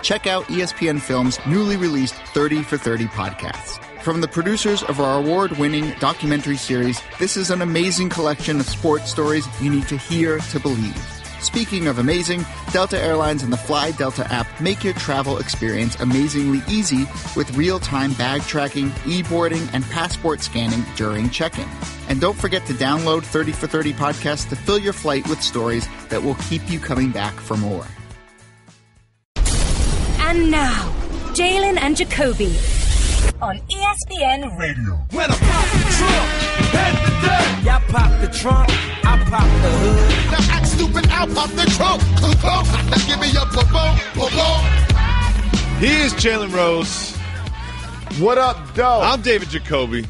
check out ESPN Film's newly released 30 for 30 podcasts. From the producers of our award-winning documentary series, this is an amazing collection of sports stories you need to hear to believe. Speaking of amazing, Delta Airlines and the Fly Delta app make your travel experience amazingly easy with real-time bag tracking, e-boarding, and passport scanning during check-in. And don't forget to download 30 for 30 podcasts to fill your flight with stories that will keep you coming back for more. And now, Jalen and Jacoby on ESPN Radio. When I pop the trunk, head to death. Y'all pop the trunk, I pop the hood. Now act stupid, I'll pop the trunk. Give me your boom. He is Jalen Rose. What up, Doe? I'm David Jacoby.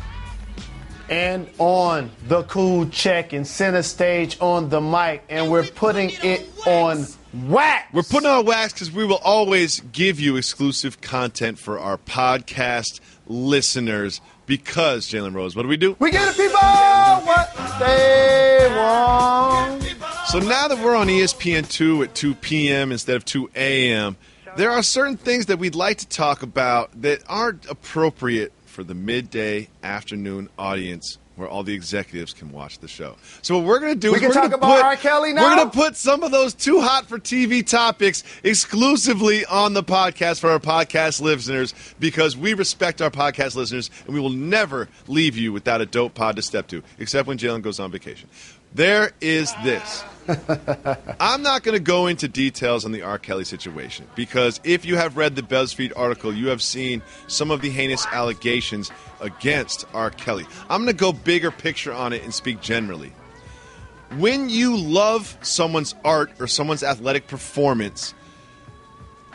And on the cool check and center stage on the mic, and we're putting it on wax. We're putting on wax because we will always give you exclusive content for our podcast listeners. Because, Jalen Rose, what do we do? We give the people what they want. So now that we're on ESPN2 at 2 p.m. instead of 2 a.m., there are certain things that we'd like to talk about that aren't appropriate for the midday afternoon audience where all the executives can watch the show. So what we're going to do is we're going to talk about R. Kelly now? We're going to put some of those too hot for TV topics exclusively on the podcast for our podcast listeners because we respect our podcast listeners and we will never leave you without a dope pod to step to, except when Jalen goes on vacation. There is this. I'm not going to go into details on the R. Kelly situation because if you have read the BuzzFeed article, you have seen some of the heinous allegations against R. Kelly. I'm going to go bigger picture on it and speak generally. When you love someone's art or someone's athletic performance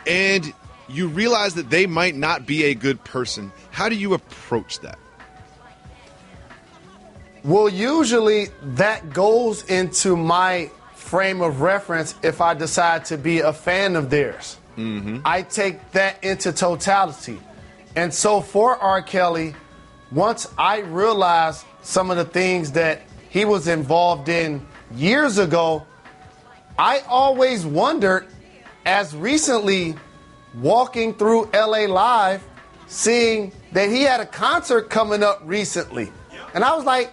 and you realize that they might not be a good person, how do you approach that? Well, usually that goes into my frame of reference if I decide to be a fan of theirs. Mm-hmm. I take that into totality. And so for R. Kelly, once I realized some of the things that he was involved in years ago, I always wondered, as recently walking through LA Live, seeing that he had a concert coming up recently. And I was like,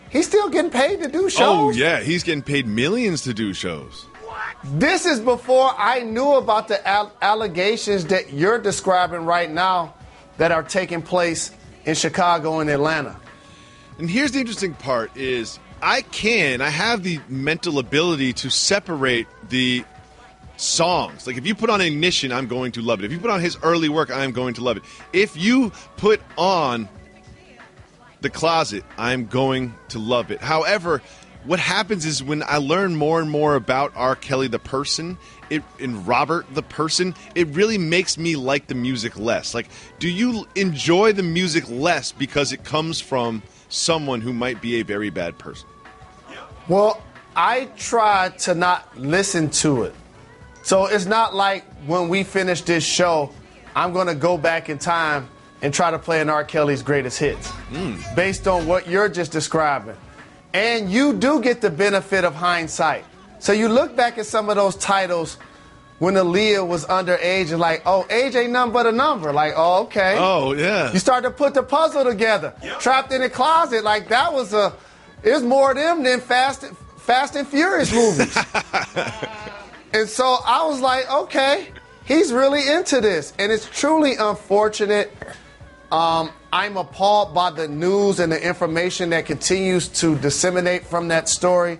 he's still getting paid to do shows? Oh, yeah. He's getting paid millions to do shows. This is before I knew about the allegations that you're describing right now that are taking place in Chicago and Atlanta. And here's the interesting part is I have the mental ability to separate the songs. Like if you put on Ignition, I'm going to love it. If you put on his early work, I'm going to love it. If you put on The Closet, I'm going to love it. However, what happens is when I learn more and more about R. Kelly the person, and Robert the person, it really makes me like the music less. Like, do you enjoy the music less because it comes from someone who might be a very bad person? Well, I try to not listen to it. So it's not like when we finish this show, I'm going to go back in time and try to play an R. Kelly's greatest hits based on what you're just describing. And you do get the benefit of hindsight. So you look back at some of those titles when Aaliyah was underage and like, oh, age ain't nothing but a number. Like, oh, okay. Oh, yeah. You start to put the puzzle together. Yep. Trapped in a Closet, like that was it's more of them than Fast and Furious movies. And so I was like, okay, he's really into this. And it's truly unfortunate. I'm appalled by the news and the information that continues to disseminate from that story.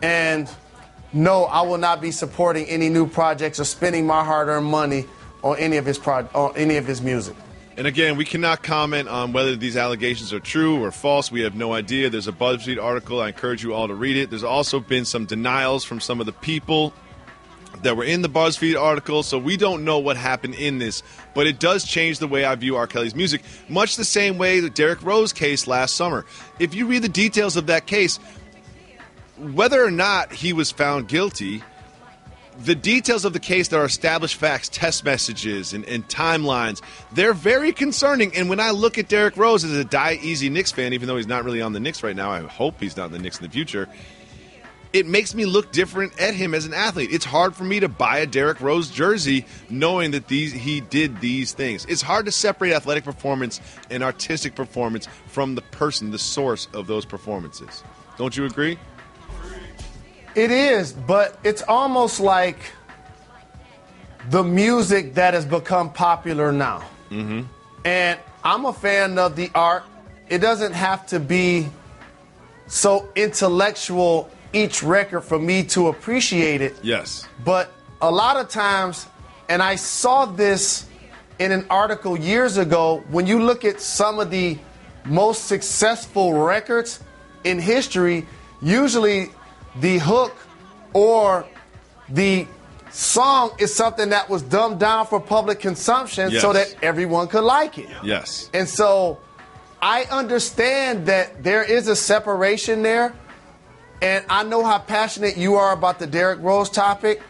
And no, I will not be supporting any new projects or spending my hard-earned money on any of his music. And again, we cannot comment on whether these allegations are true or false. We have no idea. There's a BuzzFeed article. I encourage you all to read it. There's also been some denials from some of the people that were in the BuzzFeed article, so we don't know what happened in this. But it does change the way I view R. Kelly's music, much the same way the Derrick Rose case last summer. If you read the details of that case, whether or not he was found guilty, the details of the case that are established facts, test messages, and timelines, they're very concerning. And when I look at Derrick Rose as a die-easy Knicks fan, even though he's not really on the Knicks right now, I hope he's not on the Knicks in the future, it makes me look different at him as an athlete. It's hard for me to buy a Derrick Rose jersey knowing that he did these things. It's hard to separate athletic performance and artistic performance from the person, the source of those performances. Don't you agree? It is, but it's almost like the music that has become popular now. Mm-hmm. And I'm a fan of the art. It doesn't have to be so intellectual each record for me to appreciate it. Yes. But a lot of times, and I saw this in an article years ago, when you look at some of the most successful records in history, usually the hook or the song is something that was dumbed down for public consumption so that everyone could like it. Yes. And so I understand that there is a separation there. And I know how passionate you are about the Derrick Rose topic,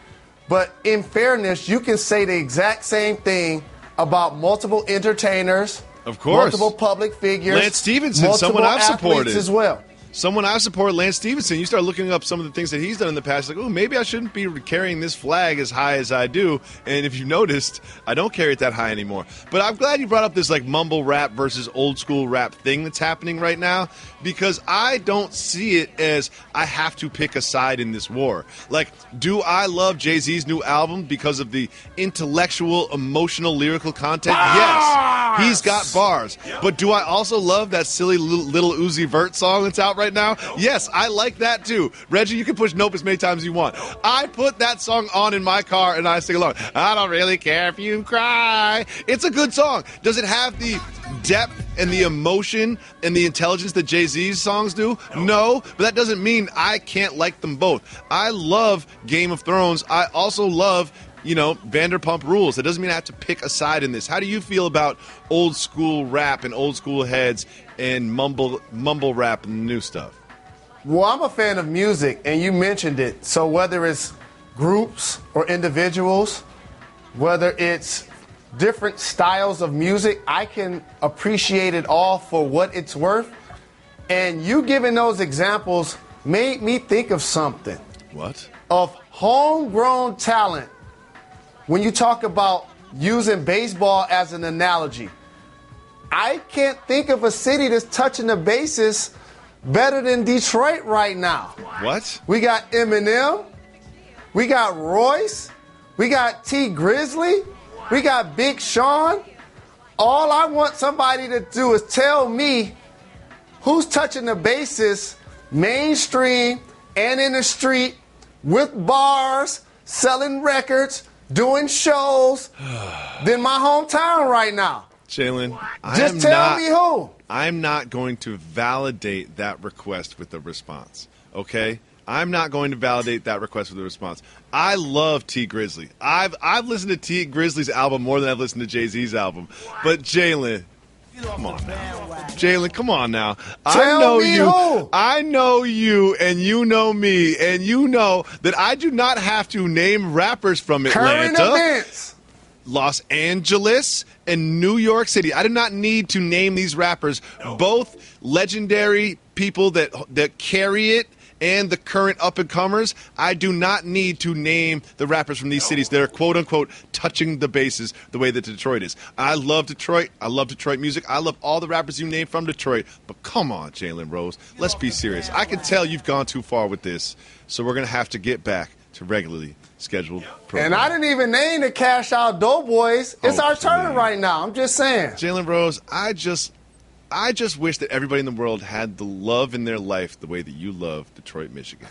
but in fairness, you can say the exact same thing about multiple entertainers, of course, multiple public figures, Lance Stevenson, someone I've supported as well. Someone I've supported, Lance Stevenson. You start looking up some of the things that he's done in the past, like, oh, maybe I shouldn't be carrying this flag as high as I do. And if you noticed, I don't carry it that high anymore. But I'm glad you brought up this like mumble rap versus old school rap thing that's happening right now, because I don't see it as I have to pick a side in this war. Like, do I love Jay-Z's new album because of the intellectual, emotional, lyrical content? Bars! Yes, he's got bars. But do I also love that silly little Uzi Vert song that's out right now? Yes, I like that too. Reggie, you can push nope as many times as you want. I put that song on in my car and I sing along. I don't really care if you cry. It's a good song. Does it have the depth and the emotion and the intelligence that Jay-Z's songs do? No, but that doesn't mean I can't like them both. I love Game of Thrones. I also love, Vanderpump Rules. That doesn't mean I have to pick a side in this. How do you feel about old school rap and old school heads and mumble rap and new stuff? Well, I'm a fan of music, and you mentioned it. So whether it's groups or individuals, whether it's different styles of music, I can appreciate it all for what it's worth. And you giving those examples made me think of something. What? Of homegrown talent. When you talk about using baseball as an analogy, I can't think of a city that's touching the bases better than Detroit right now. What? We got Eminem. We got Royce. We got T Grizzly. We got Big Sean. All I want somebody to do is tell me who's touching the bases mainstream and in the street with bars, selling records, doing shows than my hometown right now. Jalen, just tell me who. I'm not going to validate that request with a response, okay? I'm not going to validate that request with a response. I love T Grizzly. I've listened to T Grizzly's album more than I've listened to Jay-Z's album. But Jalen, come on now. Jalen, come on now. I know you. Who? I know you, and you know me, and you know that I do not have to name rappers from Atlanta, current events, Los Angeles, and New York City. I do not need to name these rappers, both legendary people that carry it and the current up-and-comers. I do not need to name the rappers from these cities that are, quote-unquote, touching the bases the way that Detroit is. I love Detroit. I love Detroit music. I love all the rappers you name from Detroit. But come on, Jalen Rose. Let's be serious. I can tell you've gone too far with this, so we're going to have to get back to regularly scheduled programming. And I didn't even name the Cash Out Doughboys. It's our turn right now. I'm just saying. Jalen Rose, I just wish that everybody in the world had the love in their life the way that you love Detroit, Michigan.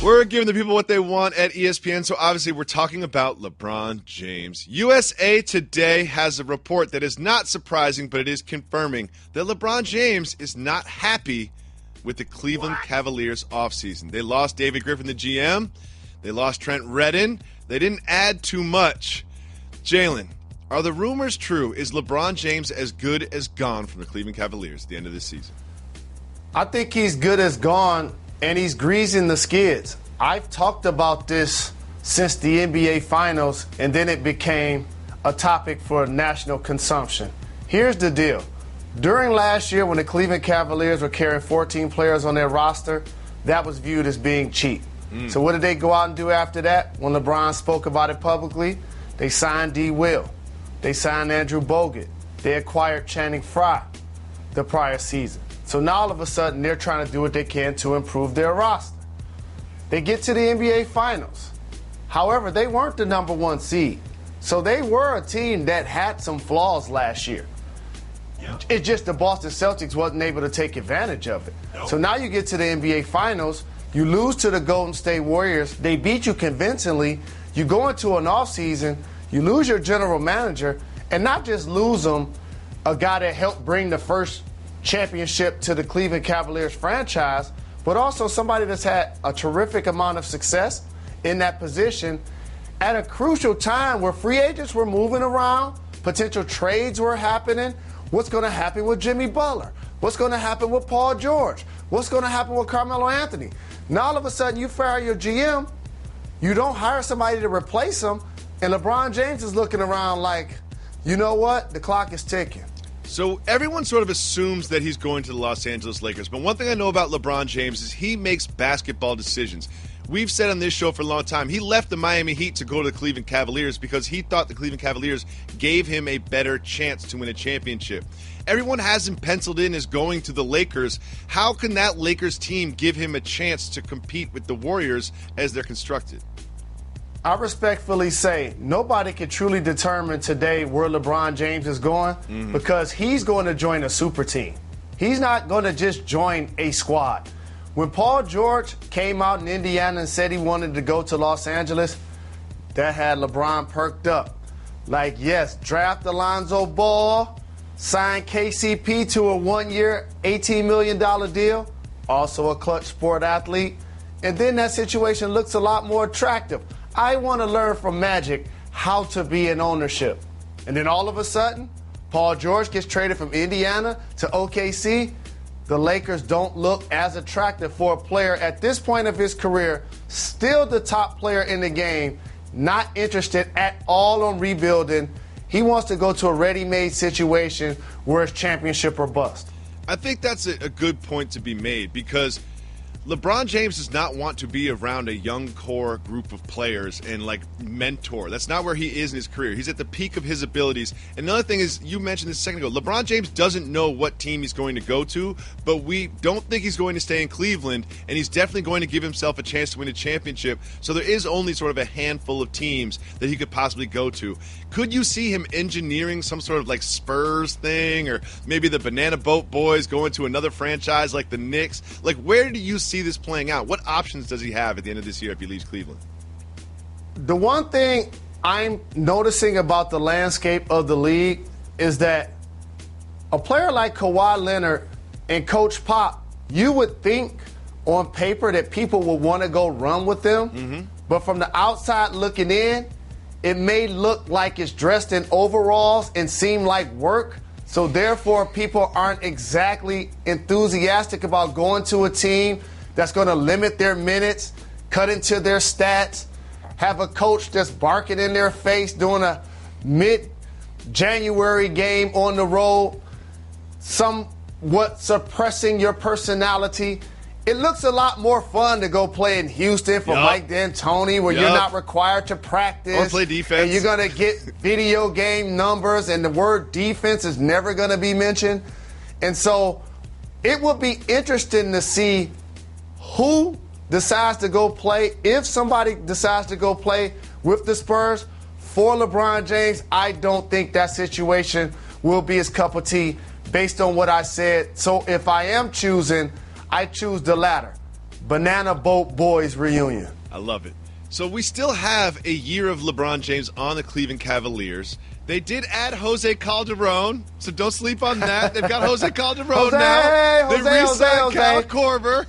We're giving the people what they want at ESPN, so obviously we're talking about LeBron James. USA Today has a report that is not surprising, but it is confirming that LeBron James is not happy with the Cleveland Cavaliers offseason. They lost David Griffin, the GM. They lost Trent Redden. They didn't add too much. Jalen, are the rumors true? Is LeBron James as good as gone from the Cleveland Cavaliers at the end of this season? I think he's good as gone, and he's greasing the skids. I've talked about this since the NBA Finals, and then it became a topic for national consumption. Here's the deal. During last year, when the Cleveland Cavaliers were carrying 14 players on their roster, that was viewed as being cheap. So what did they go out and do after that? When LeBron spoke about it publicly, they signed D. Will. They signed Andrew Bogut. They acquired Channing Frye the prior season. So now all of a sudden they're trying to do what they can to improve their roster. They get to the NBA Finals. However, they weren't the number 1 seed. So they were a team that had some flaws last year. It's just the Boston Celtics wasn't able to take advantage of it. So now you get to the NBA Finals, you lose to the Golden State Warriors, they beat you convincingly, you go into an offseason, you lose your general manager, and not just lose them, a guy that helped bring the first championship to the Cleveland Cavaliers franchise, but also somebody that's had a terrific amount of success in that position at a crucial time where free agents were moving around, potential trades were happening. What's going to happen with Jimmy Butler? What's going to happen with Paul George? What's going to happen with Carmelo Anthony? Now all of a sudden you fire your GM, you don't hire somebody to replace him, and LeBron James is looking around like, you know what? The clock is ticking. So everyone sort of assumes that he's going to the Los Angeles Lakers. But one thing I know about LeBron James is he makes basketball decisions. We've said on this show for a long time, he left the Miami Heat to go to the Cleveland Cavaliers because he thought the Cleveland Cavaliers gave him a better chance to win a championship. Everyone has him penciled in as going to the Lakers. How can that Lakers team give him a chance to compete with the Warriors as they're constructed? I respectfully say nobody can truly determine today where LeBron James is going because he's going to join a super team. He's not going to just join a squad. When Paul George came out in Indiana and said he wanted to go to Los Angeles, that had LeBron perked up. Like, yes, draft Alonzo Ball, sign KCP to a 1-year, $18 million deal, also a clutch sport athlete, and then that situation looks a lot more attractive. I want to learn from Magic how to be in ownership. And then all of a sudden, Paul George gets traded from Indiana to OKC. The Lakers don't look as attractive for a player at this point of his career, still the top player in the game, not interested at all on rebuilding. He wants to go to a ready-made situation where it's championship or bust. I think that's a good point to be made because LeBron James does not want to be around a young core group of players and like mentor. That's not where he is in his career. He's at the peak of his abilities. And another thing is, you mentioned this a second ago, LeBron James doesn't know what team he's going to go to, but we don't think he's going to stay in Cleveland, and he's definitely going to give himself a chance to win a championship. So there is only sort of a handful of teams that he could possibly go to. Could you see him engineering some sort of like Spurs thing, or maybe the Banana Boat Boys going to another franchise like the Knicks? Like, where do you see this playing out? What options does he have at the end of this year if he leaves Cleveland? The one thing I'm noticing about the landscape of the league is that a player like Kawhi Leonard and Coach Pop, you would think on paper that people would want to go run with them, but from the outside looking in, it may look like it's dressed in overalls and seem like work. So therefore, people aren't exactly enthusiastic about going to a team that's going to limit their minutes, cut into their stats, have a coach that's barking in their face doing a mid-January game on the road, somewhat suppressing your personality. It looks a lot more fun to go play in Houston for Mike D'Antoni, where you're not required to practice. Or play defense. And you're going to get video game numbers, and the word defense is never going to be mentioned. And so it would be interesting to see who decides to go play. If somebody decides to go play with the Spurs for LeBron James, I don't think that situation will be his cup of tea based on what I said. So if I am choosing, I choose the latter. Banana Boat Boys reunion. I love it. So we still have a year of LeBron James on the Cleveland Cavaliers. They did add Jose Calderon, so don't sleep on that. They've got Jose Calderon now. They re-signed Kyle Korver.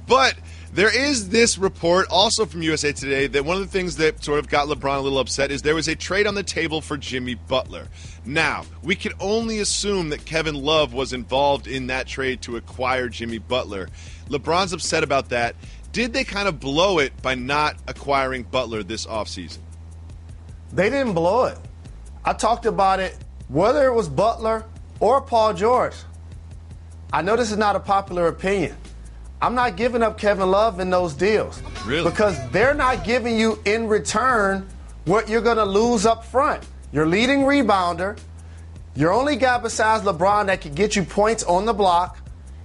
But there is this report also from USA Today that one of the things that sort of got LeBron a little upset is there was a trade on the table for Jimmy Butler. Now, we can only assume that Kevin Love was involved in that trade to acquire Jimmy Butler. LeBron's upset about that. Did they kind of blow it by not acquiring Butler this offseason? They didn't blow it. I talked about it, whether it was Butler or Paul George. I know this is not a popular opinion. I'm not giving up Kevin Love in those deals. Really? Because they're not giving you in return what you're going to lose up front. Your leading rebounder, your only guy besides LeBron that can get you points on the block.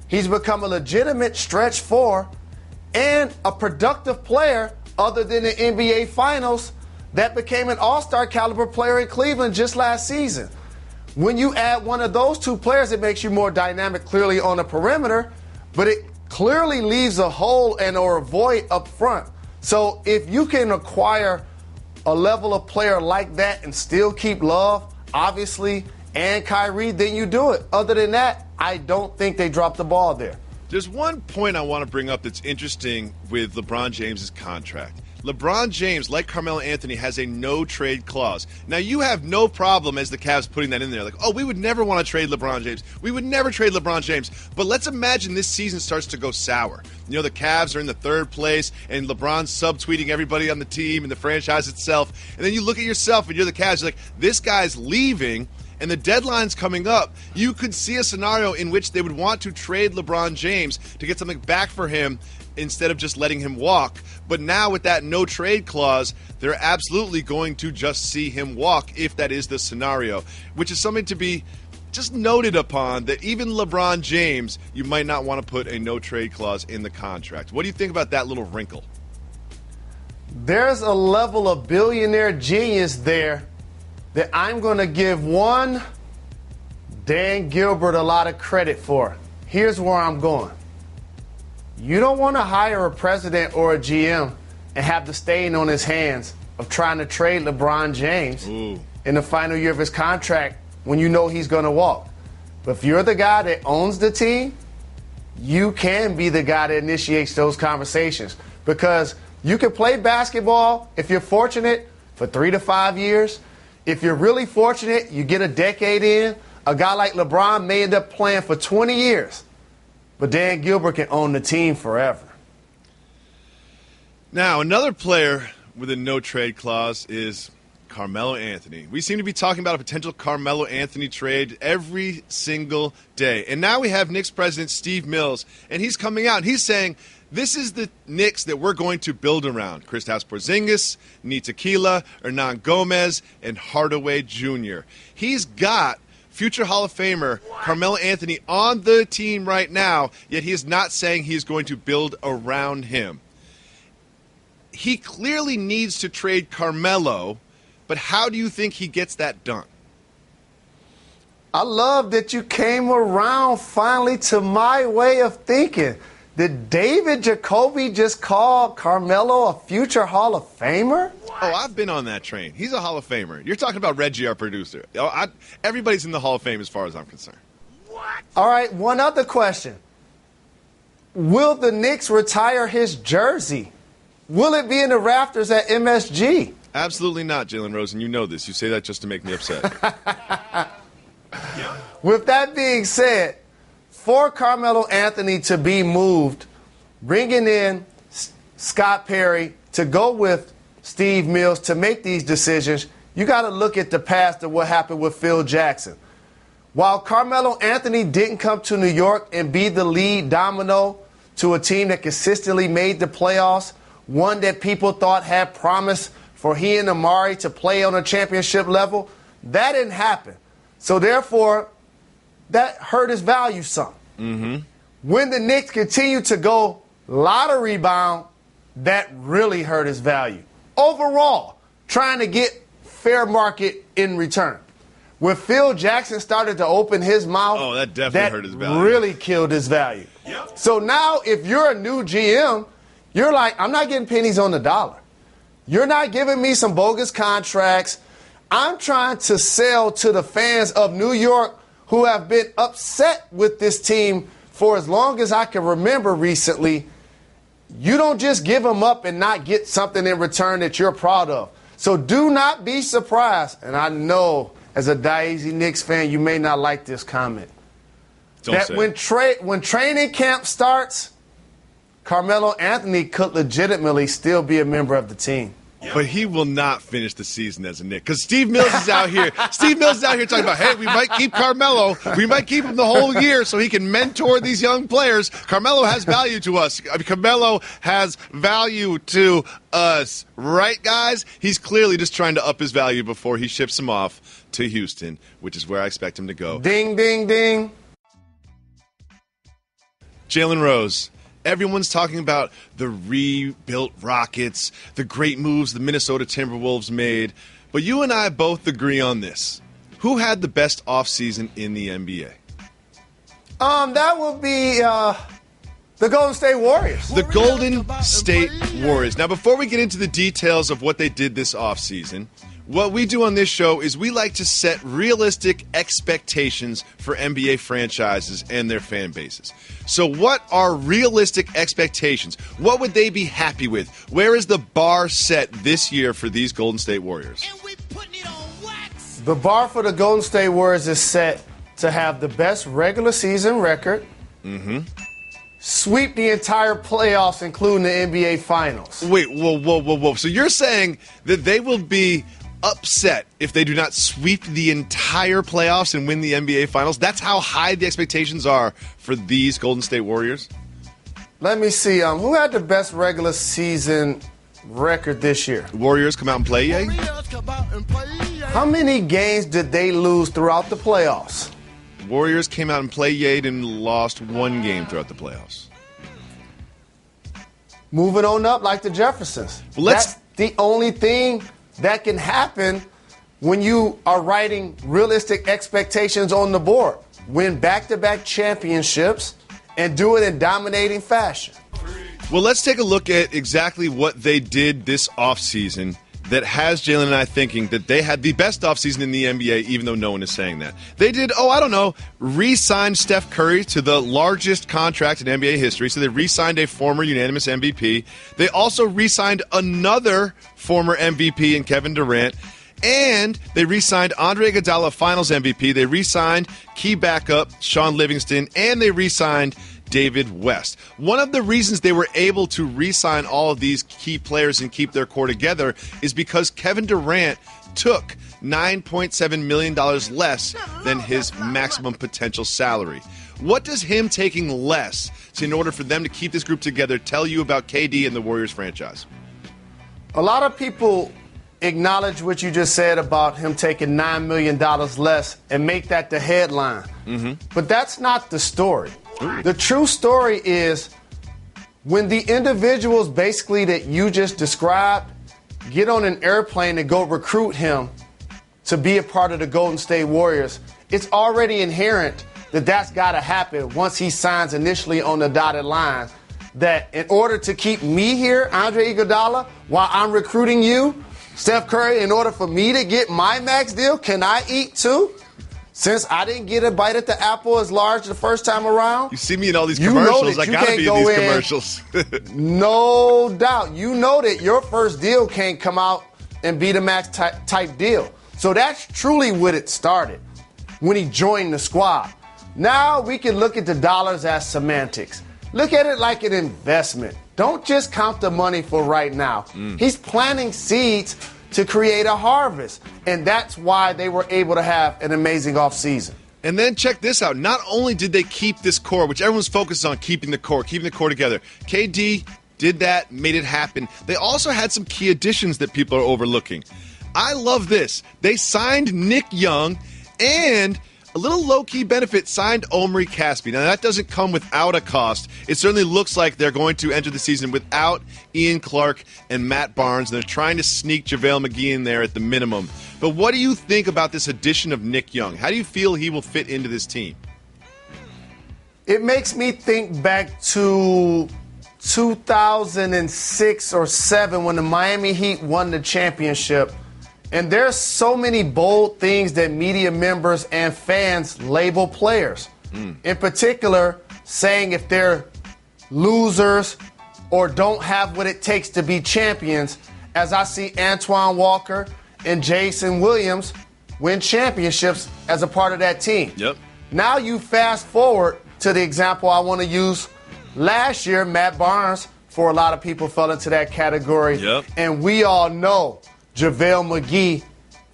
He's become a legitimate stretch four and a productive player other than the NBA Finals that became an all-star caliber player in Cleveland just last season. When you add one of those two players, it makes you more dynamic clearly on the perimeter, but it clearly leaves a hole or a void up front. So if you can acquire a level of player like that and still keep Love, obviously, and Kyrie, then you do it. Other than that, I don't think they dropped the ball there. There's one point I want to bring up that's interesting with LeBron James's contract. LeBron James, like Carmelo Anthony, has a no-trade clause. Now, you have no problem as the Cavs putting that in there. Like, oh, we would never want to trade LeBron James. We would never trade LeBron James. But let's imagine this season starts to go sour. You know, the Cavs are in the third place, and LeBron's subtweeting everybody on the team and the franchise itself. And then you look at yourself, and you're the Cavs. You're like, this guy's leaving, and the deadline's coming up. You could see a scenario in which they would want to trade LeBron James to get something back for him instead of just letting him walk. But now with that no trade clause, they're absolutely going to just see him walk if that is the scenario, which is something to be just noted upon, that even LeBron James, you might not want to put a no trade clause in the contract. What do you think about that little wrinkle? There's a level of billionaire genius there that I'm going to give one Dan Gilbert a lot of credit for. Here's where I'm going. You don't want to hire a president or a GM and have the stain on his hands of trying to trade LeBron James in the final year of his contract when you know he's going to walk. But if you're the guy that owns the team, you can be the guy that initiates those conversations, because you can play basketball, if you're fortunate, for 3 to 5 years. If you're really fortunate, you get a decade in. A guy like LeBron may end up playing for 20 years. But Dan Gilbert can own the team forever. Now, another player with a no-trade clause is Carmelo Anthony. We seem to be talking about a potential Carmelo Anthony trade every single day. And now we have Knicks president Steve Mills, and he's coming out and he's saying, this is the Knicks that we're going to build around. Kristaps Porzingis, Nita Kila, Hernan Gomez, and Hardaway Jr. He's got future Hall of Famer Carmelo Anthony on the team right now, yet he is not saying he is going to build around him. He clearly needs to trade Carmelo, but how do you think he gets that done? I love that you came around finally to my way of thinking. Did David Jacoby just call Carmelo a future Hall of Famer? Oh, I've been on that train. He's a Hall of Famer. You're talking about Reggie, our producer. Everybody's in the Hall of Fame as far as I'm concerned. What? All right, one other question. Will the Knicks retire his jersey? Will it be in the rafters at MSG? Absolutely not, Jalen Rose, and you know this. You say that just to make me upset. With that being said, for Carmelo Anthony to be moved, bringing in Scott Perry to go with Steve Mills to make these decisions, you got to look at the past of what happened with Phil Jackson. While Carmelo Anthony didn't come to New York and be the lead domino to a team that consistently made the playoffs, one that people thought had promise for he and Amari to play on a championship level, that didn't happen. So therefore, that hurt his value some. Mm-hmm. When the Knicks continue to go lottery bound, that really hurt his value. Overall, trying to get fair market in return. When Phil Jackson started to open his mouth, that definitely hurt his value. Really killed his value. Yep. So now if you're a new GM, you're like, I'm not getting pennies on the dollar. You're not giving me some bogus contracts. I'm trying to sell to the fans of New York who have been upset with this team for as long as I can remember recently. You don't just give them up and not get something in return that you're proud of. So do not be surprised. And I know as a Daisy Knicks fan, you may not like this comment. When training camp starts, Carmelo Anthony could legitimately still be a member of the team. But he will not finish the season as a Knick because Steve Mills is out here. Steve Mills is out here talking about, hey, we might keep Carmelo. We might keep him the whole year so he can mentor these young players. Carmelo has value to us. Carmelo has value to us. Right, guys? He's clearly just trying to up his value before he ships him off to Houston, which is where I expect him to go. Ding, ding, ding. Jalen Rose. Everyone's talking about the rebuilt Rockets, the great moves the Minnesota Timberwolves made. But you and I both agree on this. Who had the best offseason in the NBA? That would be the Golden State Warriors. The Golden State Warriors. Now, before we get into the details of what they did this offseason, what we do on this show is we like to set realistic expectations for NBA franchises and their fan bases. So what are realistic expectations? What would they be happy with? Where is the bar set this year for these Golden State Warriors? The bar for the Golden State Warriors is set to have the best regular season record, sweep the entire playoffs, including the NBA Finals. Wait, whoa. So you're saying that they will be upset if they do not sweep the entire playoffs and win the NBA Finals? That's how high the expectations are for these Golden State Warriors? Let me see. Who had the best regular season record this year? Warriors come out and play, yay? How many games did they lose throughout the playoffs? Warriors came out and played and lost one game throughout the playoffs. Moving on up like the Jeffersons. Well, that's the only thing that can happen when you are writing realistic expectations on the board. Win back-to-back championships and do it in dominating fashion. Well, let's take a look at exactly what they did this offseason that has Jalen and I thinking that they had the best offseason in the NBA, even though no one is saying that. They did, re-signed Steph Curry to the largest contract in NBA history. So they re-signed a former unanimous MVP. They also re-signed another former MVP in Kevin Durant. And they re-signed Andre Iguodala, Finals MVP. They re-signed key backup Sean Livingston. And they re-signed David West. One of the reasons they were able to re-sign all of these key players and keep their core together is because Kevin Durant took $9.7 million less than his maximum potential salary. What does him taking less in order for them to keep this group together tell you about KD and the Warriors franchise? A lot of people acknowledge what you just said about him taking $9 million less and make that the headline. But that's not the story. The true story is when the individuals basically that you just described get on an airplane and go recruit him to be a part of the Golden State Warriors, it's already inherent that that's got to happen once he signs initially on the dotted line. That in order to keep me here, Andre Iguodala, while I'm recruiting you, Steph Curry, in order for me to get my max deal, can I eat too? Since I didn't get a bite at the apple as large the first time around. You see me in all these commercials. I got to be in these commercials. No doubt. You know that your first deal can't come out and be the max type deal. So that's truly what it started when he joined the squad. Now we can look at the dollars as semantics. Look at it like an investment. Don't just count the money for right now. He's planting seeds to create a harvest. And that's why they were able to have an amazing offseason. And then check this out. Not only did they keep this core, which everyone's focused on keeping the core together. KD did that, made it happen. They also had some key additions that people are overlooking. I love this. They signed Nick Young and a little low-key benefit, signed Omri Caspi. Now, that doesn't come without a cost. It certainly looks like they're going to enter the season without Ian Clark and Matt Barnes. They're trying to sneak JaVale McGee in there at the minimum. But what do you think about this addition of Nick Young? How do you feel he will fit into this team? It makes me think back to 2006 or 7 when the Miami Heat won the championship. And there's so many bold things that media members and fans label players. In particular, saying if they're losers or don't have what it takes to be champions, as I see Antoine Walker and Jason Williams win championships as a part of that team. Now you fast forward to the example I want to use last year, Matt Barnes for a lot of people fell into that category. Yep. And we all know JaVale McGee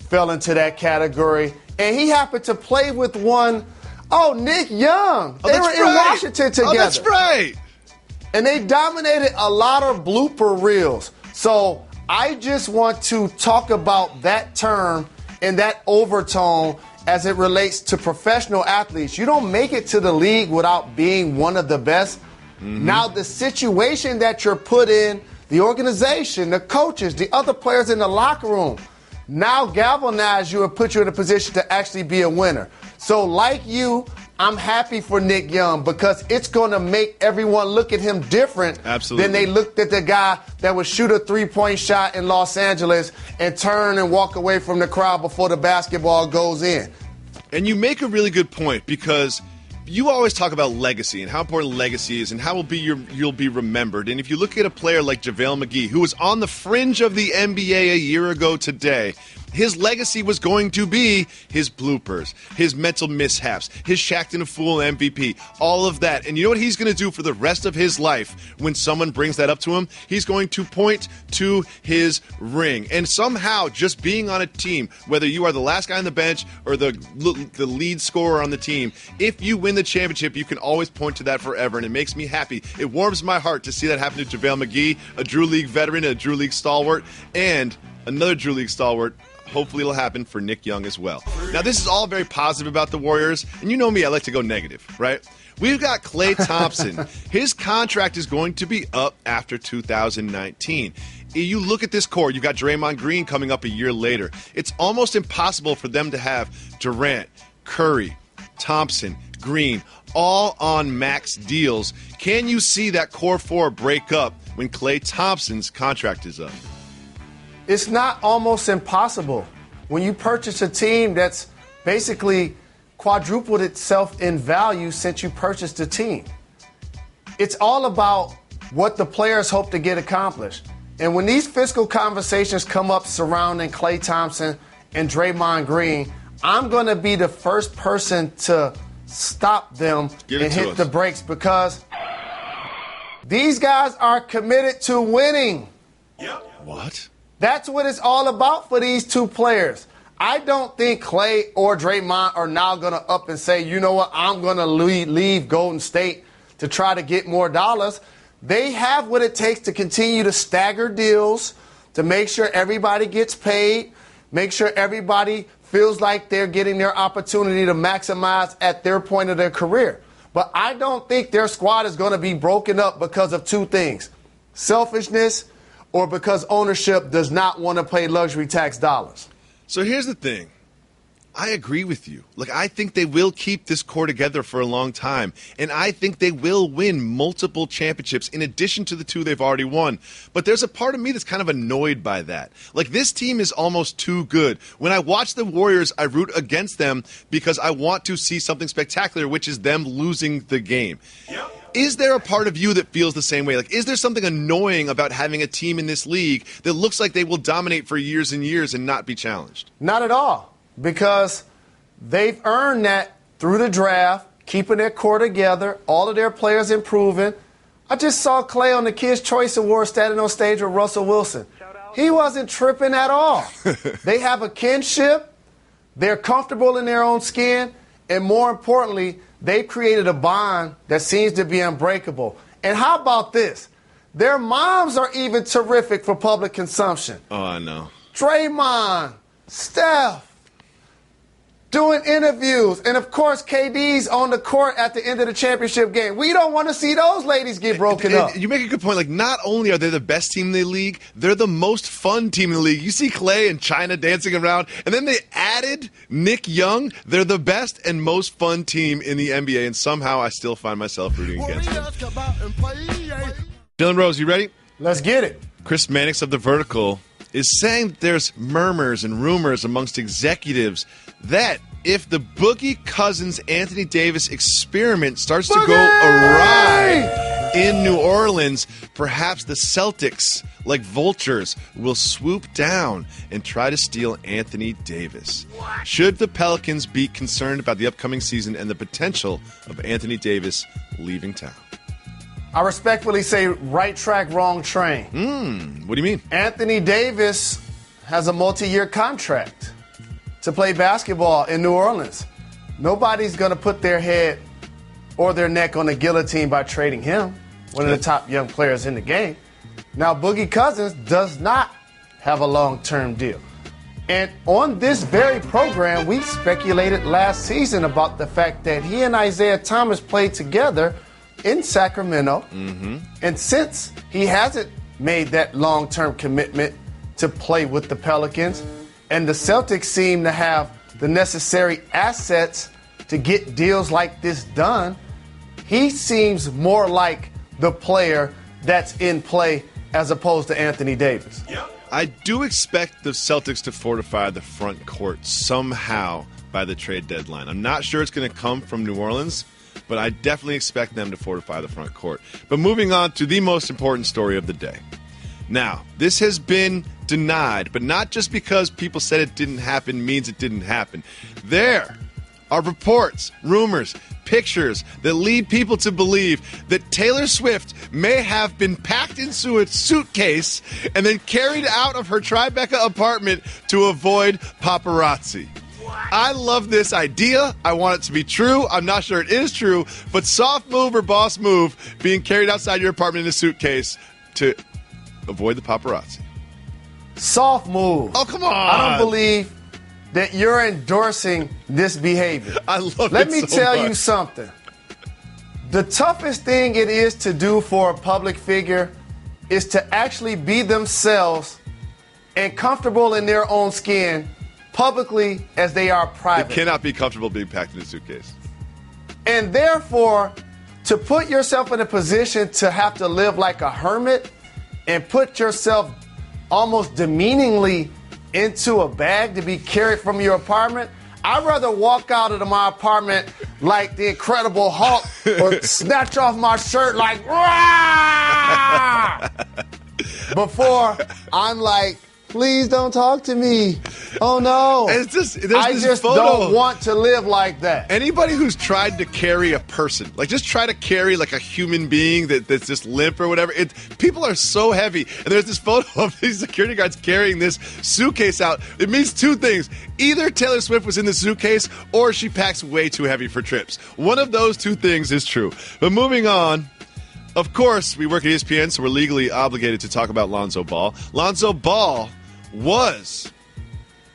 fell into that category. And he happened to play with Nick Young. They were in Washington together. Oh, that's right. And they dominated a lot of blooper reels. So I just want to talk about that term and that overtone as it relates to professional athletes. You don't make it to the league without being one of the best. Mm-hmm. Now, the situation that you're put in, the organization, the coaches, the other players in the locker room, now galvanize you and put you in a position to actually be a winner. So like you, I'm happy for Nick Young because it's going to make everyone look at him different than they looked at the guy that would shoot a three-point shot in Los Angeles and turn and walk away from the crowd before the basketball goes in. And you make a really good point because you always talk about legacy and how important legacy is and how you'll be remembered. And if you look at a player like JaVale McGee, who was on the fringe of the NBA a year ago today, his legacy was going to be his bloopers, his mental mishaps, his Shaqtin' a Fool MVP, all of that. And you know what he's going to do for the rest of his life when someone brings that up to him? He's going to point to his ring. And somehow, just being on a team, whether you are the last guy on the bench or the lead scorer on the team, if you win the championship, you can always point to that forever, and it makes me happy. It warms my heart to see that happen to JaVale McGee, a Drew League veteran, a Drew League stalwart, and another Drew League stalwart. Hopefully it'll happen for Nick Young as well. Now, this is all very positive about the Warriors, and you know me, I like to go negative, right? We've got Klay Thompson. His contract is going to be up after 2019. You look at this core, you've got Draymond Green coming up a year later. It's almost impossible for them to have Durant, Curry, Thompson, Green, all on max deals. Can you see that core four break up when Klay Thompson's contract is up? It's not almost impossible. When you purchase a team that's basically quadrupled itself in value since you purchased the team, it's all about what the players hope to get accomplished. And when these fiscal conversations come up surrounding Klay Thompson and Draymond Green, I'm going to be the first person to stop them and hit the brakes because these guys are committed to winning. Yep. What? That's what it's all about for these two players. I don't think Klay or Draymond are now going to up and say, you know what, I'm going to leave Golden State to try to get more dollars. They have what it takes to continue to stagger deals, to make sure everybody gets paid, make sure everybody feels like they're getting their opportunity to maximize at their point of their career. But I don't think their squad is going to be broken up because of two things: selfishness or because ownership does not want to pay luxury tax dollars. So here's the thing. I agree with you. Look, I think they will keep this core together for a long time, and I think they will win multiple championships in addition to the two they've already won. But there's a part of me that's kind of annoyed by that. Like, this team is almost too good. When I watch the Warriors, I root against them because I want to see something spectacular, which is them losing the game. Yep. Is there a part of you that feels the same way? Like, is there something annoying about having a team in this league that looks like they will dominate for years and years and not be challenged? Not at all, because they've earned that through the draft, keeping their core together, all of their players improving. I just saw Klay on the Kids' Choice Award standing on stage with Russell Wilson. He wasn't tripping at all. They have a kinship. They're comfortable in their own skin. And more importantly, they've created a bond that seems to be unbreakable. And how about this? Their moms are even terrific for public consumption. Oh, I know. Draymond, Steph, doing interviews. And, of course, KD's on the court at the end of the championship game. We don't want to see those ladies get broken up. You make a good point. Like, not only are they the best team in the league, they're the most fun team in the league. You see Klay and China dancing around, and then they added Nick Young. They're the best and most fun team in the NBA, and somehow I still find myself rooting against them. Jalen Rose, you ready? Let's get it. Chris Mannix of The Vertical is saying that there's murmurs and rumors amongst executives that if the Boogie Cousins-Anthony Davis experiment starts to go awry in New Orleans, perhaps the Celtics, like vultures, will swoop down and try to steal Anthony Davis. Should the Pelicans be concerned about the upcoming season and the potential of Anthony Davis leaving town? I respectfully say right track, wrong train. What do you mean? Anthony Davis has a multi-year contract to play basketball in New Orleans. Nobody's going to put their head or their neck on the guillotine by trading him, one of the top young players in the game. Now, Boogie Cousins does not have a long-term deal. And on this very program, we speculated last season about the fact that he and Isaiah Thomas played together in Sacramento. And since he hasn't made that long-term commitment to play with the Pelicans, and the Celtics seem to have the necessary assets to get deals like this done, he seems more like the player that's in play as opposed to Anthony Davis. I do expect the Celtics to fortify the front court somehow by the trade deadline. I'm not sure it's going to come from New Orleans, but I definitely expect them to fortify the front court. But moving on to the most important story of the day. Now, this has been denied, but not just because people said it didn't happen means it didn't happen. There are reports, rumors, pictures that lead people to believe that Taylor Swift may have been packed into a suitcase and then carried out of her Tribeca apartment to avoid paparazzi. I love this idea. I want it to be true. I'm not sure it is true, but soft move or boss move, being carried outside your apartment in a suitcase to avoid the paparazzi. Soft move. Oh, come on. I don't believe that you're endorsing this behavior. I love it. Let me tell you something. The toughest thing it is to do for a public figure is to actually be themselves and comfortable in their own skin publicly as they are private. It cannot be comfortable being packed in a suitcase. And therefore, to put yourself in a position to have to live like a hermit and put yourself almost demeaningly into a bag to be carried from your apartment, I'd rather walk out of my apartment like the Incredible Hulk or snatch off my shirt like, rah! Before I'm like, please don't talk to me. Oh, no. I just don't want to live like that. Anybody who's tried to carry a person, like just try to carry like a human being that's just limp or whatever, people are so heavy. And there's this photo of these security guards carrying this suitcase out. It means two things. Either Taylor Swift was in the suitcase or she packs way too heavy for trips. One of those two things is true. But moving on. Of course, we work at ESPN, so we're legally obligated to talk about Lonzo Ball. Lonzo Ball was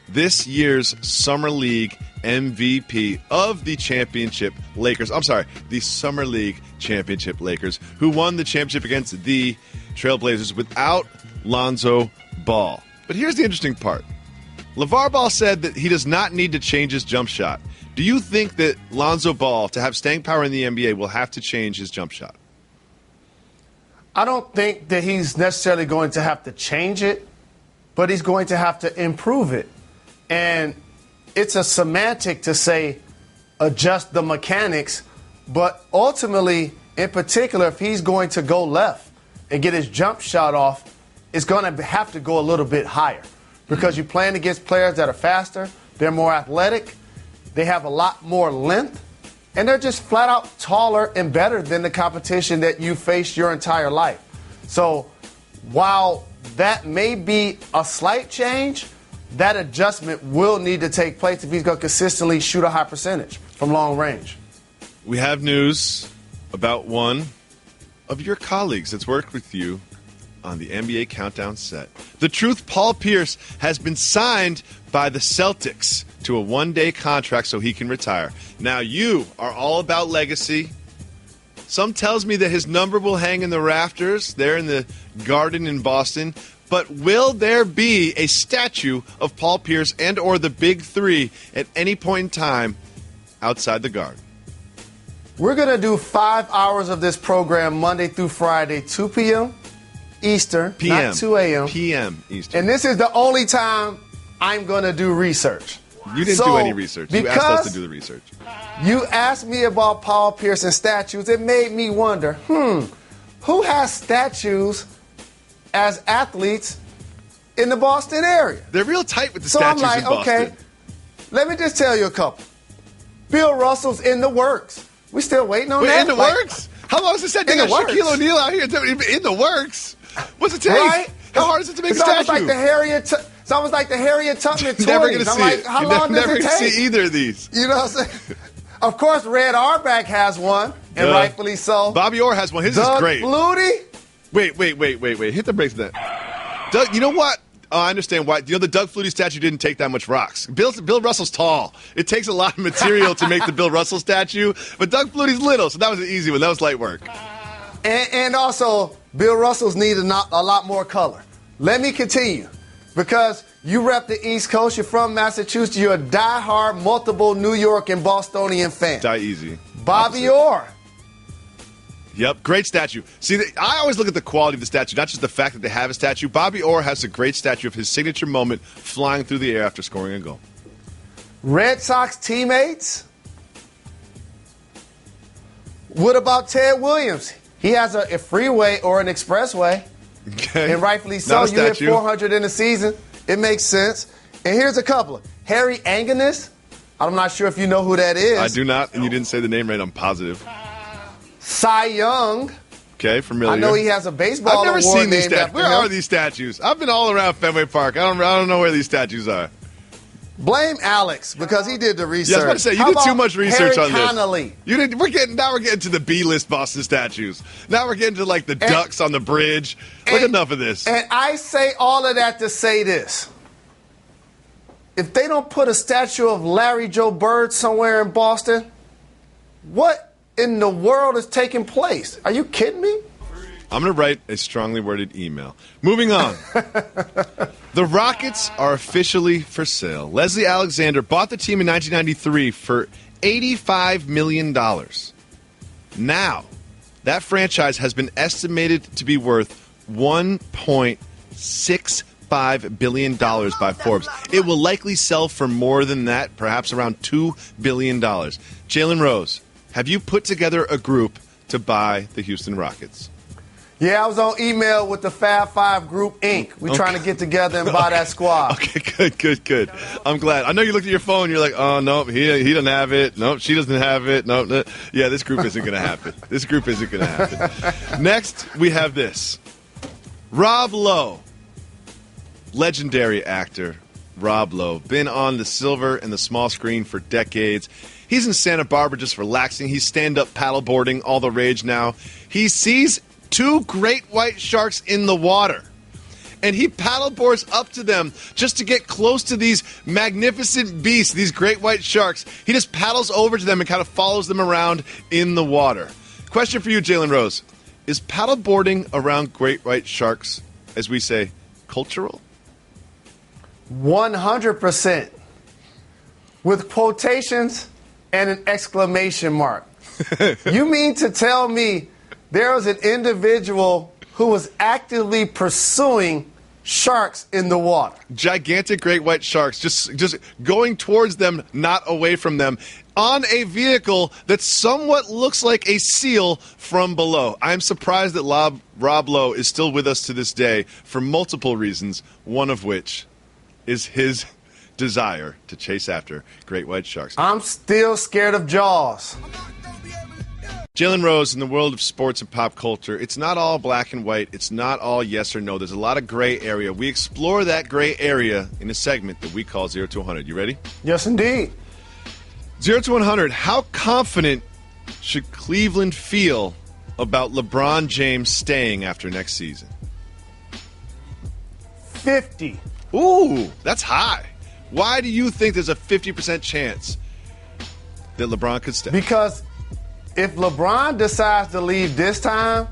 this year's Summer League MVP of the championship Lakers. I'm sorry, the Summer League championship Lakers, who won the championship against the Trailblazers without Lonzo Ball. But here's the interesting part. LeVar Ball said that he does not need to change his jump shot. Do you think that Lonzo Ball, to have staying power in the NBA, will have to change his jump shot? I don't think that he's necessarily going to have to change it, but he's going to have to improve it. And it's a semantic to say adjust the mechanics, but ultimately, in particular, if he's going to go left and get his jump shot off, it's going to have to go a little bit higher because you're playing against players that are faster, they're more athletic, they have a lot more length, and they're just flat out taller and better than the competition that you faced your entire life. So while that may be a slight change, that adjustment will need to take place if he's going to consistently shoot a high percentage from long range. We have news about one of your colleagues that's worked with you on the NBA Countdown set. The truth, Paul Pierce has been signed by the Celtics to a one-day contract so he can retire. Now, you are all about legacy. Some tells me that his number will hang in the rafters there in the Garden in Boston. But will there be a statue of Paul Pierce and or the Big Three at any point in time outside the Garden? We're going to do 5 hours of this program Monday through Friday, 2 p.m. Eastern, PM. not 2 a.m. PM Eastern. And this is the only time I'm going to do research. You didn't do any research. You asked us to do the research. You asked me about Paul Pierce and statues. It made me wonder, who has statues as athletes in the Boston area? They're real tight with the so statues I'm like, in Boston. okay, let me just tell you a couple. Bill Russell's in the works. We still waiting on that? In the works? How long is this? They got Shaquille O'Neal out here in the works. What's it take? Right? How hard is it to make a statue? It's almost like the Harriet Tubman toys. Never going to see it. How long does it take? Never going to see either of these. You know what I'm saying? Of course, Red Auerbach has one, and rightfully so. Bobby Orr has one. His is great. Flutie? Wait. Hit the brakes on that. Doug, you know what? Oh, I understand why. You know, the Doug Flutie statue didn't take that much rocks. Bill Russell's tall. It takes a lot of material to make the Bill Russell statue, but Doug Flutie's little, so that was an easy one. That was light work. And also, Bill Russell's needed a lot more color. Let me continue. Because you rep the East Coast, you're from Massachusetts, you're a diehard, multiple New York and Bostonian fan. Die easy. Bobby Orr. Yep, great statue. See, I always look at the quality of the statue, not just the fact that they have a statue. Bobby Orr has a great statue of his signature moment flying through the air after scoring a goal. Red Sox teammates? What about Ted Williams? He has a freeway or an expressway. Okay. And rightfully so. You hit 400 in a season. It makes sense. And here's a couple. Harry Anganis. I'm not sure if you know who that is. I do not, and you didn't say the name right. I'm positive. Cy Young. Okay, familiar. I know he has a baseball award. I've never seen these statues. Where him. are these statues? I've been all around Fenway Park. I don't know where these statues are. Blame Alex because he did the research. Yeah, I was about to say, you did too much research Harry on this. Connolly? We're getting to the B-list Boston statues. Now we're getting to like the ducks on the bridge. Look, enough of this. And I say all of that to say this. If they don't put a statue of Larry Joe Bird somewhere in Boston, what in the world is taking place? Are you kidding me? I'm going to write a strongly worded email. Moving on. The Rockets are officially for sale. Leslie Alexander bought the team in 1993 for $85 million. Now, that franchise has been estimated to be worth $1.65 billion by Forbes. It will likely sell for more than that, perhaps around $2 billion. Jalen Rose, have you put together a group to buy the Houston Rockets? Yeah, I was on email with the Fab Five Group, Inc. We're trying to get together and buy that squad. Okay, good. I'm glad. I know you looked at your phone and you're like, oh, no, he doesn't have it. No, she doesn't have it. No. Yeah, this group isn't going to happen. Next, we have this. Rob Lowe, legendary actor Rob Lowe, been on the silver and the small screen for decades. He's in Santa Barbara just relaxing. He's stand-up paddleboarding, all the rage now. He sees two great white sharks in the water, and he paddleboards up to them just to get close to these magnificent beasts, these great white sharks. He just paddles over to them and kind of follows them around in the water. Question for you, Jalen Rose. Is paddleboarding around great white sharks, as we say, cultural? 100%. With quotations and an exclamation mark. You mean to tell me there was an individual who was actively pursuing sharks in the water? Gigantic great white sharks, just going towards them, not away from them, on a vehicle that somewhat looks like a seal from below. I'm surprised that Rob Lowe is still with us to this day for multiple reasons, one of which is his desire to chase after great white sharks. I'm still scared of Jaws. Jalen Rose, in the world of sports and pop culture, it's not all black and white. It's not all yes or no. There's a lot of gray area. We explore that gray area in a segment that we call 0 to 100. You ready? Yes, indeed. 0 to 100. How confident should Cleveland feel about LeBron James staying after next season? 50. Ooh, that's high. Why do you think there's a 50% chance that LeBron could stay? Because if LeBron decides to leave this time,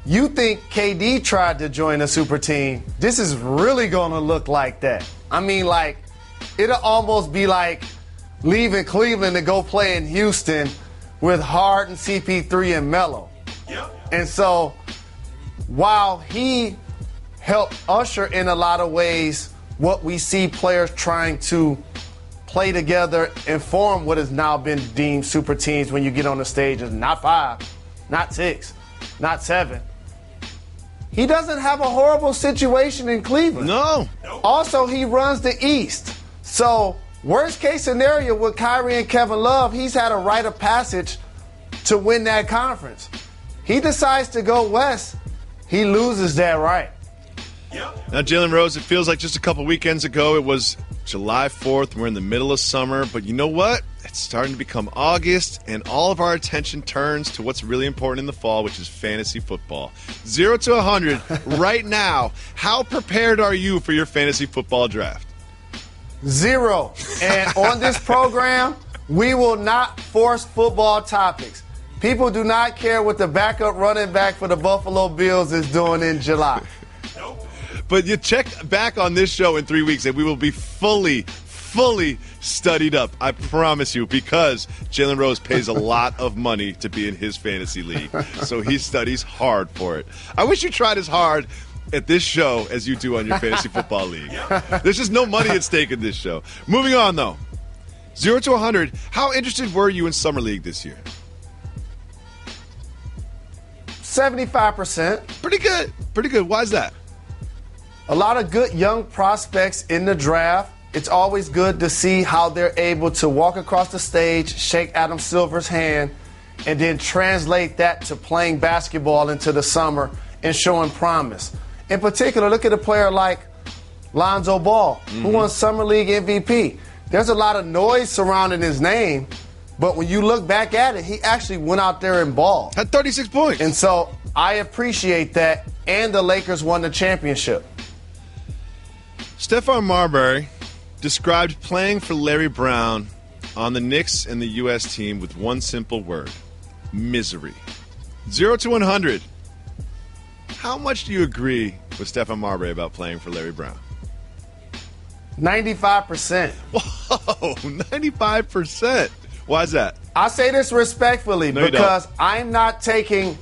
you think KD tried to join a super team, this is really going to look like that. I mean, like, it'll almost be like leaving Cleveland to go play in Houston with Harden, CP3, and Melo. Yep. And so while he helped usher in a lot of ways what we see players trying to play together and form what has now been deemed super teams when you get on the stage as not 5, not 6, not 7. He doesn't have a horrible situation in Cleveland. No. Also, he runs the East. So, worst case scenario with Kyrie and Kevin Love, he's had a rite of passage to win that conference. He decides to go west, he loses that right. Now, Jalen Rose, it feels like just a couple weekends ago it was July 4th. We're in the middle of summer, but you know what? It's starting to become August, and all of our attention turns to what's really important in the fall, which is fantasy football. 0 to 100 right now. How prepared are you for your fantasy football draft? 0. And on this program, we will not force football topics. People do not care what the backup running back for the Buffalo Bills is doing in July. But you check back on this show in 3 weeks, and we will be fully studied up. I promise you, because Jalen Rose pays a lot of money to be in his fantasy league. So he studies hard for it. I wish you tried as hard at this show as you do on your fantasy football league. There's just no money at stake in this show. Moving on, though. 0 to 100. How interested were you in Summer League this year? 75%. Pretty good. Pretty good. Why is that? A lot of good young prospects in the draft. It's always good to see how they're able to walk across the stage, shake Adam Silver's hand, and then translate that to playing basketball into the summer and showing promise. In particular, look at a player like Lonzo Ball, who won Summer League MVP. There's a lot of noise surrounding his name, but when you look back at it, he actually went out there and balled. Had 36 points. And so I appreciate that, and the Lakers won the championship. Stephon Marbury described playing for Larry Brown on the Knicks and the U.S. team with one simple word: misery. 0 to 100. How much do you agree with Stephon Marbury about playing for Larry Brown? 95%. Whoa, 95%. Why is that? I say this respectfully because I'm not taking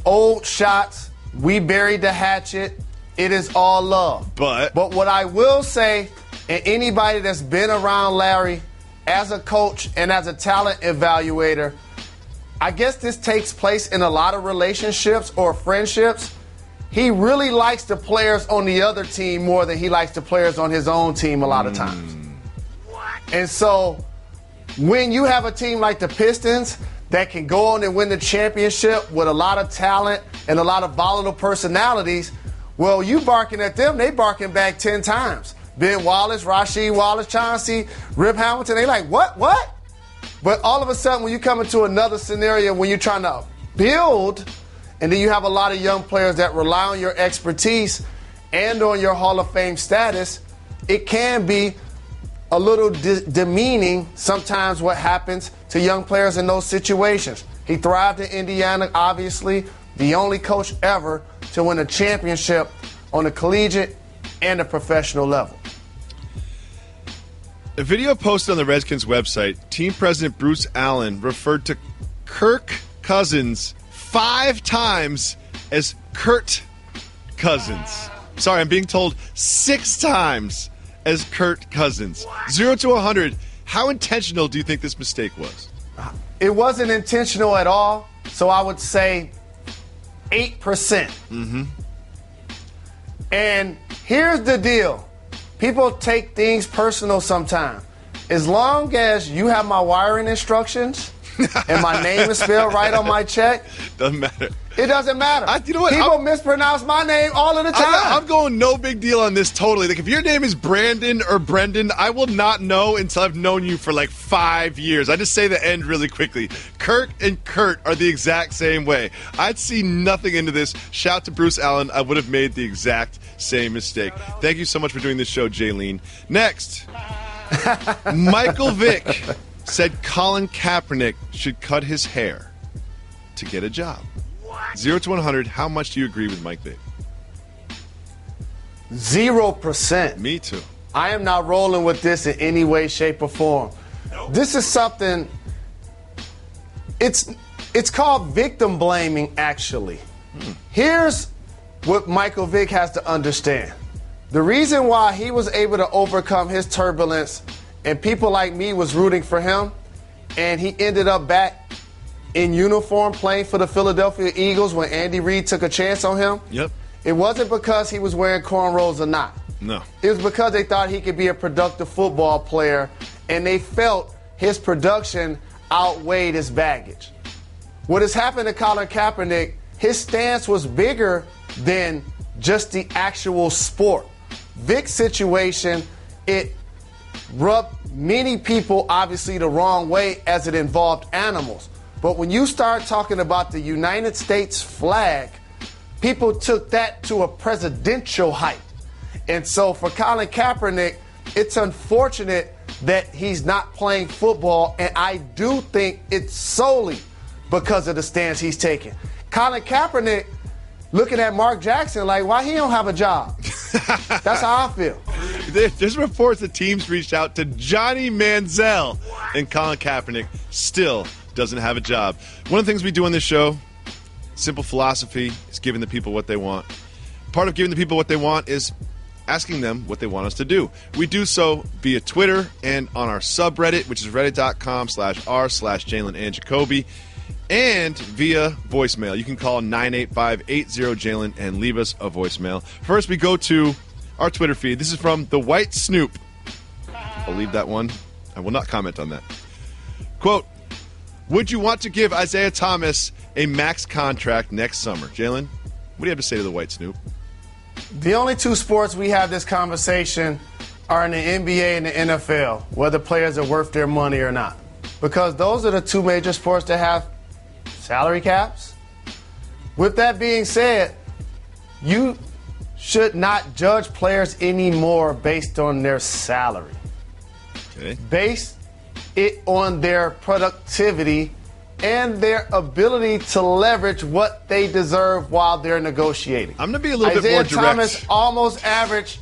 old shots. We buried the hatchet. It is all love. But what I will say, and anybody that's been around Larry as a coach and as a talent evaluator, I guess this takes place in a lot of relationships or friendships. He really likes the players on the other team more than he likes the players on his own team a lot of times. And so when you have a team like the Pistons that can go on and win the championship with a lot of talent and a lot of volatile personalities, well, you barking at them, they barking back 10 times. Ben Wallace, Rasheed Wallace, Chauncey, Rip Hamilton, they like, what? But all of a sudden, when you come into another scenario, when you're trying to build, and then you have a lot of young players that rely on your expertise and on your Hall of Fame status, it can be a little demeaning sometimes what happens to young players in those situations. He thrived in Indiana, obviously, the only coach ever to win a championship on the collegiate and the professional level. A video posted on the Redskins website, team president Bruce Allen referred to Kirk Cousins 5 times as Kurt Cousins. Sorry, I'm being told 6 times as Kurt Cousins. 0 to 100. How intentional do you think this mistake was? It wasn't intentional at all, so I would say 8%. And here's the deal. People take things personal sometimes. As long as you have my wiring instructions and my name is spelled right on my check, doesn't matter. It doesn't matter. You know what? People mispronounce my name all of the time. I'm going no big deal on this totally. Like, if your name is Brandon or Brendan, I will not know until I've known you for like 5 years. I just say the end really quickly. Kirk and Kurt are the exact same way. I'd see nothing into this. Shout to Bruce Allen. I would have made the exact same mistake. Thank you so much for doing this show, Jalen. Next, Michael Vick said Colin Kaepernick should cut his hair to get a job. 0 to 100, how much do you agree with Mike Vick? 0%. Me too. I am not rolling with this in any way, shape, or form. This is something, it's called victim blaming, actually. Here's what Michael Vick has to understand. The reason why he was able to overcome his turbulence and people like me was rooting for him, and he ended up back in uniform playing for the Philadelphia Eagles when Andy Reid took a chance on him. Yep. It wasn't because he was wearing cornrows or not. No. It was because they thought he could be a productive football player, and they felt his production outweighed his baggage. What has happened to Colin Kaepernick, his stance was bigger than just the actual sport. Vic's situation, it rubbed many people obviously the wrong way as it involved animals. But when you start talking about the United States flag, people took that to a presidential height. And so for Colin Kaepernick, it's unfortunate that he's not playing football, and I do think it's solely because of the stance he's taking. Colin Kaepernick looking at Mark Jackson like, why he don't have a job? That's how I feel. There's reports that teams reached out to Johnny Manziel, and Colin Kaepernick still doesn't have a job. One of the things we do on this show, simple philosophy, is giving the people what they want. Part of giving the people what they want is asking them what they want us to do. We do so via Twitter and on our subreddit, which is reddit.com/r/Jalen and Jacoby, and via voicemail. You can call 985-80-JALEN and leave us a voicemail. First, we go to our Twitter feed. This is from the White Snoop. I'll leave that one. I will not comment on that. Quote, would you want to give Isaiah Thomas a max contract next summer? Jalen, what do you have to say to the White Snoop? The only two sports we have this conversation are in the NBA and the NFL, whether players are worth their money or not. Because those are the two major sports that have salary caps. With that being said, you should not judge players anymore based on their salary. Okay. Base it on their productivity and their ability to leverage what they deserve while they're negotiating. I'm going to be a little bit more direct. Isaiah Thomas almost averaged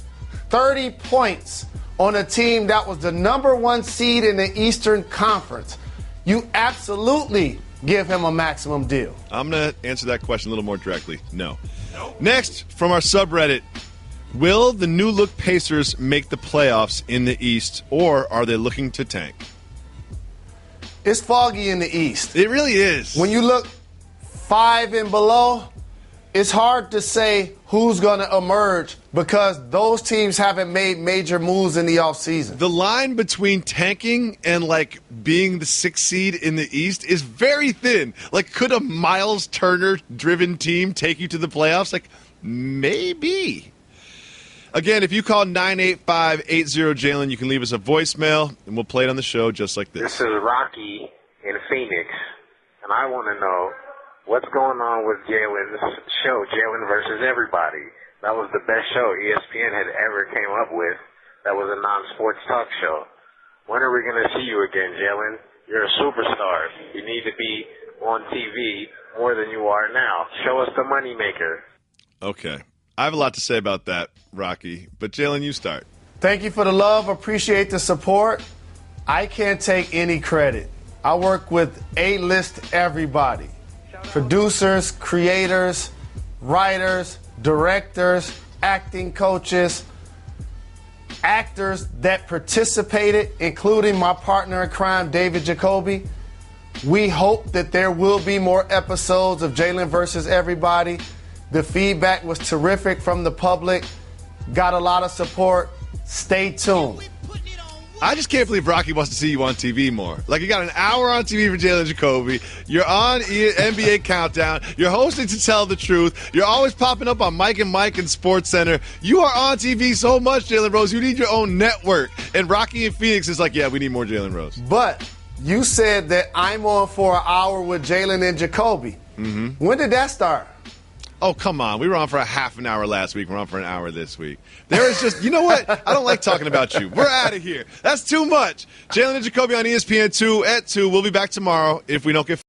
30 points on a team that was the number one seed in the Eastern Conference. You absolutely give him a maximum deal. I'm going to answer that question a little more directly. No. Next, from our subreddit, will the new look Pacers make the playoffs in the East, or are they looking to tank? It's foggy in the East. It really is. When you look 5 and below, it's hard to say who's going to emerge because those teams haven't made major moves in the offseason. The line between tanking and, being the 6th seed in the East is very thin. Could a Miles Turner-driven team take you to the playoffs? Maybe. Again, if you call 985-80-JALEN, you can leave us a voicemail, and we'll play it on the show just like this. This is Rocky in Phoenix, and I want to know what's going on with Jalen's show, Jalen versus Everybody. That was the best show ESPN had ever came up with. That was a non-sports talk show. When are we going to see you again, Jalen? You're a superstar. You need to be on TV more than you are now. Show us the moneymaker. Okay. I have a lot to say about that, Rocky, but Jalen, you start. Thank you for the love. Appreciate the support. I can't take any credit. I work with A-list everybody. Producers, creators, writers, directors, acting coaches, actors that participated, including my partner in crime, David Jacoby. We hope that there will be more episodes of Jalen versus Everybody. The feedback was terrific from the public. Got a lot of support. Stay tuned. I just can't believe Rocky wants to see you on TV more. You got an hour on TV for Jalen Jacoby. You're on NBA Countdown. You're hosting To Tell the Truth. You're always popping up on Mike and Mike and SportsCenter. You are on TV so much, Jalen Rose. You need your own network. And Rocky in Phoenix is yeah, we need more Jalen Rose. But you said that I'm on for an hour with Jalen and Jacoby. Mm-hmm. When did that start? Oh, come on. We were on for a half an hour last week. We're on for an hour this week. There is just, you know what? I don't like talking about you. We're out of here. That's too much. Jalen and Jacoby on ESPN 2 at 2. We'll be back tomorrow if we don't get